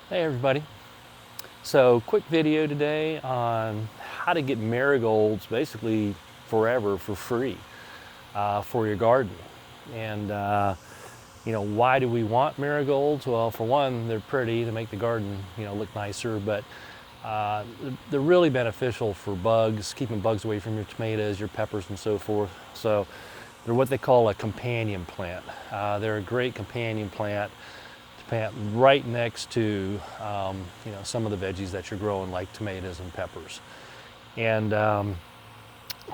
Hey everybody. So quick video today on how to get marigolds basically forever for free for your garden. And why do we want marigolds? Well, for one, they're pretty, they make the garden look nicer, but they're really beneficial for bugs, keeping bugs away from your tomatoes, your peppers and so forth. So they're what they call a companion plant. They're a great companion plant right next to some of the veggies that you're growing, like tomatoes and peppers. And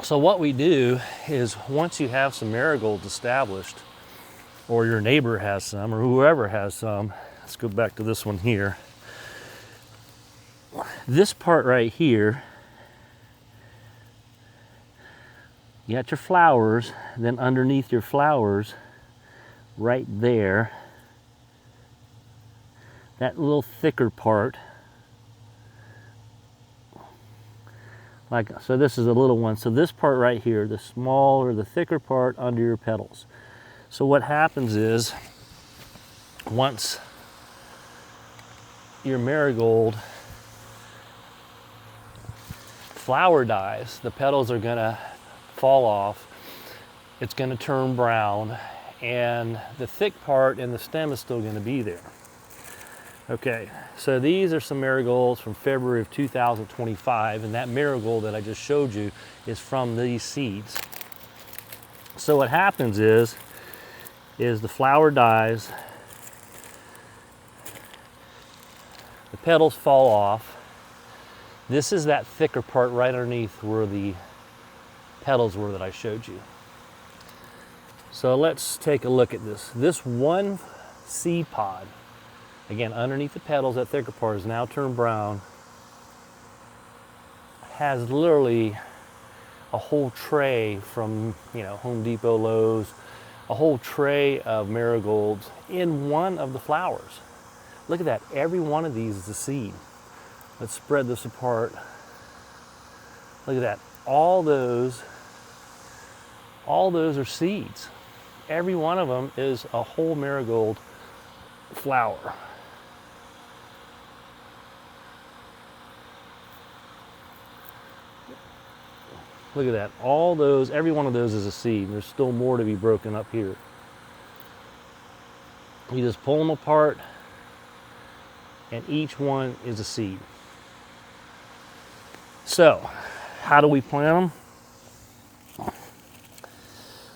so what we do is, once you have some marigolds established, or your neighbor has some, or whoever has some, let's go back to this one here. This part right here, you got your flowers, then underneath your flowers, right there, that little thicker part, so this is a little one. So this part right here, the smaller, the thicker part under your petals. So what happens is, once your marigold flower dies, the petals are gonna fall off, it's gonna turn brown, and the thick part and the stem is still gonna be there. Okay, so these are some marigolds from February of 2025, and that marigold that I just showed you is from these seeds. So what happens is the flower dies, the petals fall off. This is that thicker part right underneath where the petals were that I showed you. So let's take a look at this. This one seed pod, again, underneath the petals, that thicker part is now turned brown, has literally a whole tray from Home Depot, Lowe's, a whole tray of marigolds in one of the flowers. Look at that, every one of these is a seed. Let's spread this apart. Look at that, all those are seeds. Every one of them is a whole marigold flower. Look at that, every one of those is a seed. There's still more to be broken up here. You just pull them apart, and each one is a seed. So, how do we plant them?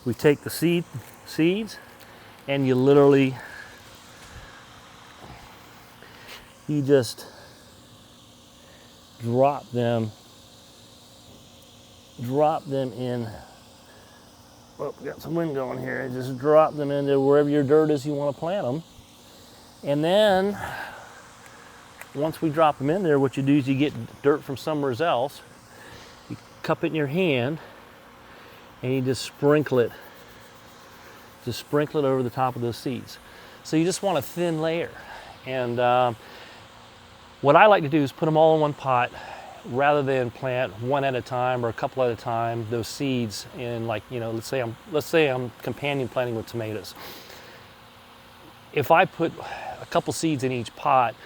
We take the seeds, and you just drop them in. Oh, got some wind going here. Just drop them into wherever your dirt is you want to plant them. And then, once we drop them in there, what you do is you get dirt from somewhere else, you cup it in your hand, and you just sprinkle it. Just sprinkle it over the top of those seeds. So you just want a thin layer. And what I like to do is put them all in one pot, rather than plant one at a time or a couple at a time, those seeds in, let's say I'm companion planting with tomatoes. If I put a couple seeds in each pot,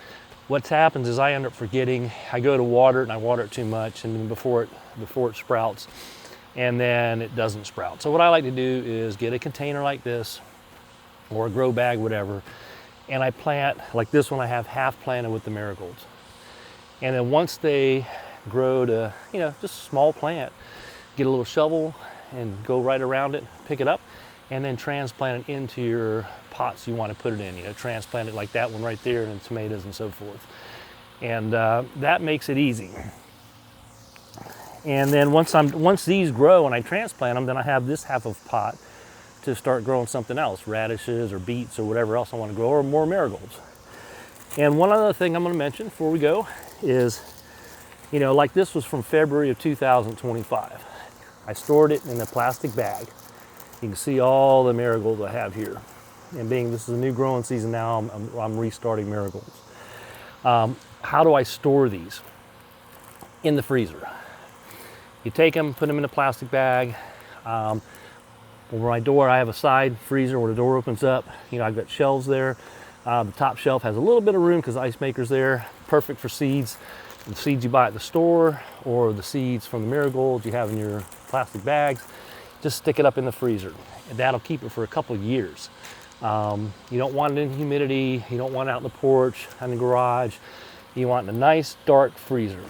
what happens is I end up forgetting. I go to water it and I water it too much, and then before it sprouts, and then it doesn't sprout. So what I like to do is get a container like this, or a grow bag, whatever, and I plant, like this one I have half planted with the marigolds. And then once they grow to, just a small plant, get a little shovel and go right around it, pick it up, and then transplant it into your pots you want to put it in. Transplant it like that one right there, and tomatoes and so forth. And that makes it easy. And then once these grow and I transplant them, then I have this half of pot to start growing something else, radishes or beets or whatever else I want to grow, or more marigolds. And one other thing I'm going to mention before we go is, like this was from February of 2025. I stored it in a plastic bag. You can see all the marigolds I have here. And being this is a new growing season now, I'm restarting marigolds. How do I store these? In the freezer. You take them, put them in a plastic bag. Over my door, I have a side freezer where the door opens up. I've got shelves there. The top shelf has a little bit of room because the ice maker's there, perfect for seeds. The seeds you buy at the store or the seeds from the Marigolds you have in your plastic bags, just stick it up in the freezer. And that'll keep it for a couple of years. You don't want it in humidity, you don't want it out in the porch, in the garage. You want a nice dark freezer.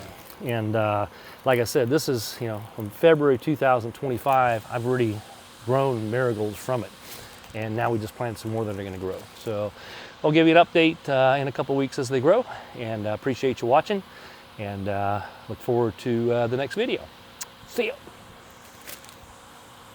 And like I said, this is, from February 2025, I've already grown marigolds from it. And now we just planted some more that are gonna grow. So I'll give you an update in a couple weeks as they grow, and appreciate you watching, and look forward to the next video. See ya.